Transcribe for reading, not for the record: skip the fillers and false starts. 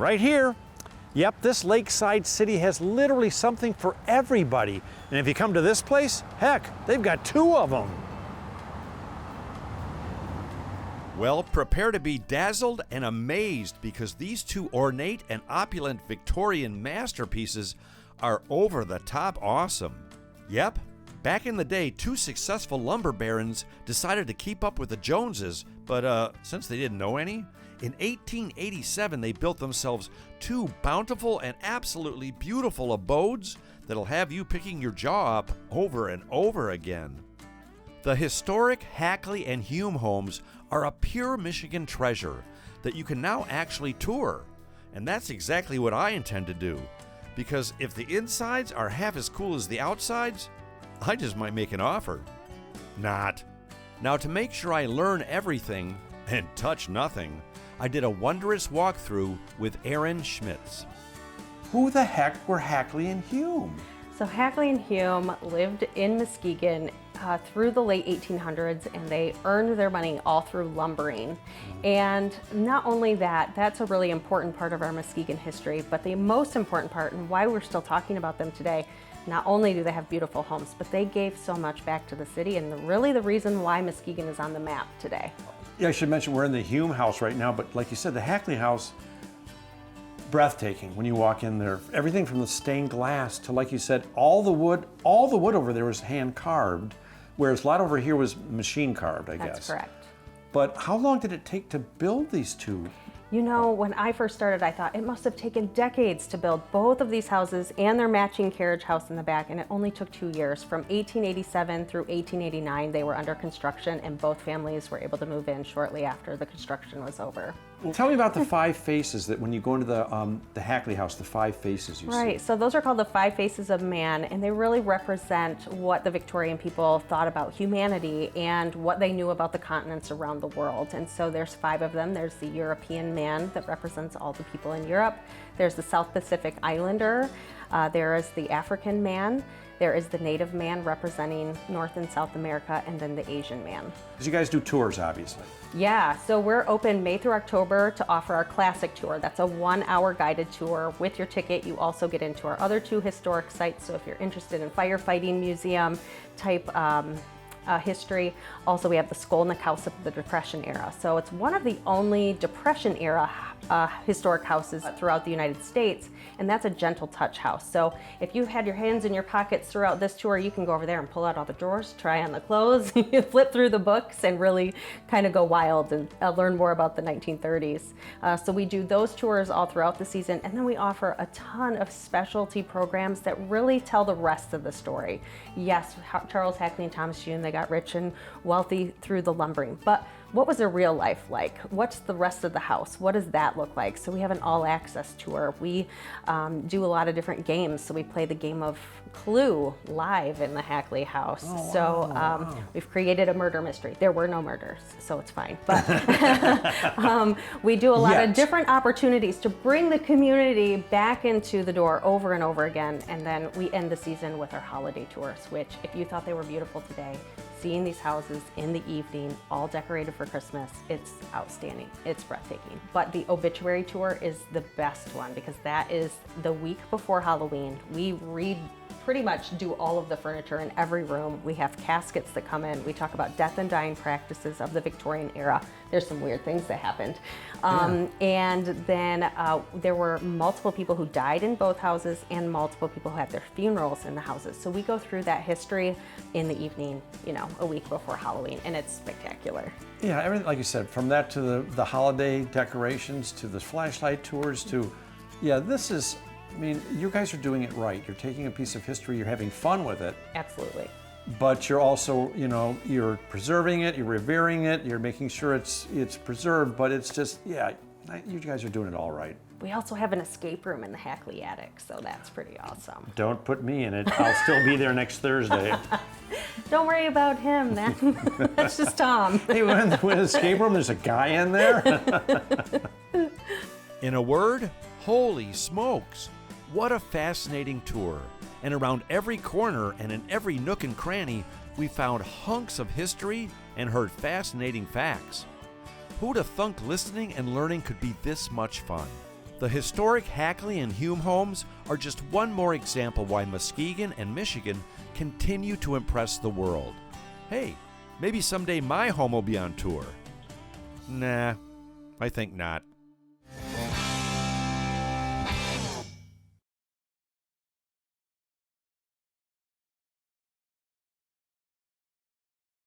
right here. Yep, this lakeside city has literally something for everybody. And if you come to this place, heck, they've got 2 of them. Well, prepare to be dazzled and amazed because these 2 ornate and opulent Victorian masterpieces are over the top awesome. Yep, back in the day, 2 successful lumber barons decided to keep up with the Joneses, but since they didn't know any, in 1887 they built themselves 2 bountiful and absolutely beautiful abodes that'll have you picking your jaw up over and over again. The historic Hackley and Hume homes are a pure Michigan treasure that you can now actually tour. And that's exactly what I intend to do. Because if the insides are half as cool as the outsides, I just might make an offer. Not. Now, to make sure I learn everything and touch nothing, I did a wondrous walkthrough with Aaron Schmitz. Who the heck were Hackley and Hume? So Hackley and Hume lived in Muskegon through the late 1800s, and they earned their money all through lumbering. And not only that, that's a really important part of our Muskegon history, but the most important part, and why we're still talking about them today, not only do they have beautiful homes, but they gave so much back to the city, and really the reason why Muskegon is on the map today. Yeah, I should mention we're in the Hume house right now, but like you said, the Hackley house, breathtaking when you walk in there. Everything from the stained glass to, like you said, all the wood over there was hand carved, whereas a lot over here was machine carved, I guess. That's correct. But how long did it take to build these 2? You know, when I first started, I thought it must have taken decades to build both of these houses and their matching carriage house in the back, and it only took 2 years. From 1887 through 1889, they were under construction, and both families were able to move in shortly after the construction was over. Well, tell me about the 5 faces that when you go into the Hackley house, the 5 faces you see. Right, so those are called the 5 faces of man, and they really represent what the Victorian people thought about humanity and what they knew about the continents around the world. And so there's 5 of them. There's the European man that represents all the people in Europe. There's the South Pacific Islander. There is the African man. There is the Native man representing North and South America, and then the Asian man. Because you guys do tours, obviously. Yeah, so we're open May through October to offer our classic tour. That's a 1-hour guided tour. With your ticket, you also get into our other 2 historic sites. So if you're interested in firefighting museum type history, also we have the Skolnick House of the Depression era. So it's one of the only Depression era historic houses throughout the United States, and that's a gentle touch house. So if you've had your hands in your pockets throughout this tour, you can go over there and pull out all the drawers, try on the clothes, flip through the books, and really kind of go wild and learn more about the 1930s. So we do those tours all throughout the season, and then we offer a ton of specialty programs that really tell the rest of the story. Yes, Charles Hackley and Thomas Hume, they got rich and wealthy through the lumbering, but what was their real life like? What's the rest of the house? What does that look like? So we have an all-access tour. We do a lot of different games. So we play the game of Clue live in the Hackley house. Oh, so wow. We've created a murder mystery. There were no murders, so it's fine. But we do a lot of different opportunities to bring the community back into the door over and over again. And then we end the season with our holiday tours, which if you thought they were beautiful today, seeing these houses in the evening, all decorated for Christmas, it's outstanding. It's breathtaking. But the obituary tour is the best one because that is the week before Halloween. We pretty much do all of the furniture in every room. We have caskets that come in. We talk about death and dying practices of the Victorian era. There's some weird things that happened. And then there were multiple people who died in both houses and multiple people who had their funerals in the houses. So we go through that history in the evening, you know, a week before Halloween, and it's spectacular. Yeah, everything, like you said, from that to the holiday decorations to the flashlight tours to, yeah, this is, I mean, you guys are doing it right. You're taking a piece of history, you're having fun with it. Absolutely. But you're also, you know, you're preserving it, you're revering it, you're making sure it's preserved, but it's just, yeah, you guys are doing it all right. We also have an escape room in the Hackley attic, so that's pretty awesome. Don't put me in it. I'll still be there next Thursday. Don't worry about him, that's just Tom. Hey, we're in the escape room, there's a guy in there? In a word, holy smokes, what a fascinating tour. And around every corner and in every nook and cranny, we found hunks of history and heard fascinating facts. Who'd have thunk listening and learning could be this much fun? The historic Hackley and Hume homes are just one more example why Muskegon and Michigan continue to impress the world. Hey, maybe someday my home will be on tour. Nah, I think not.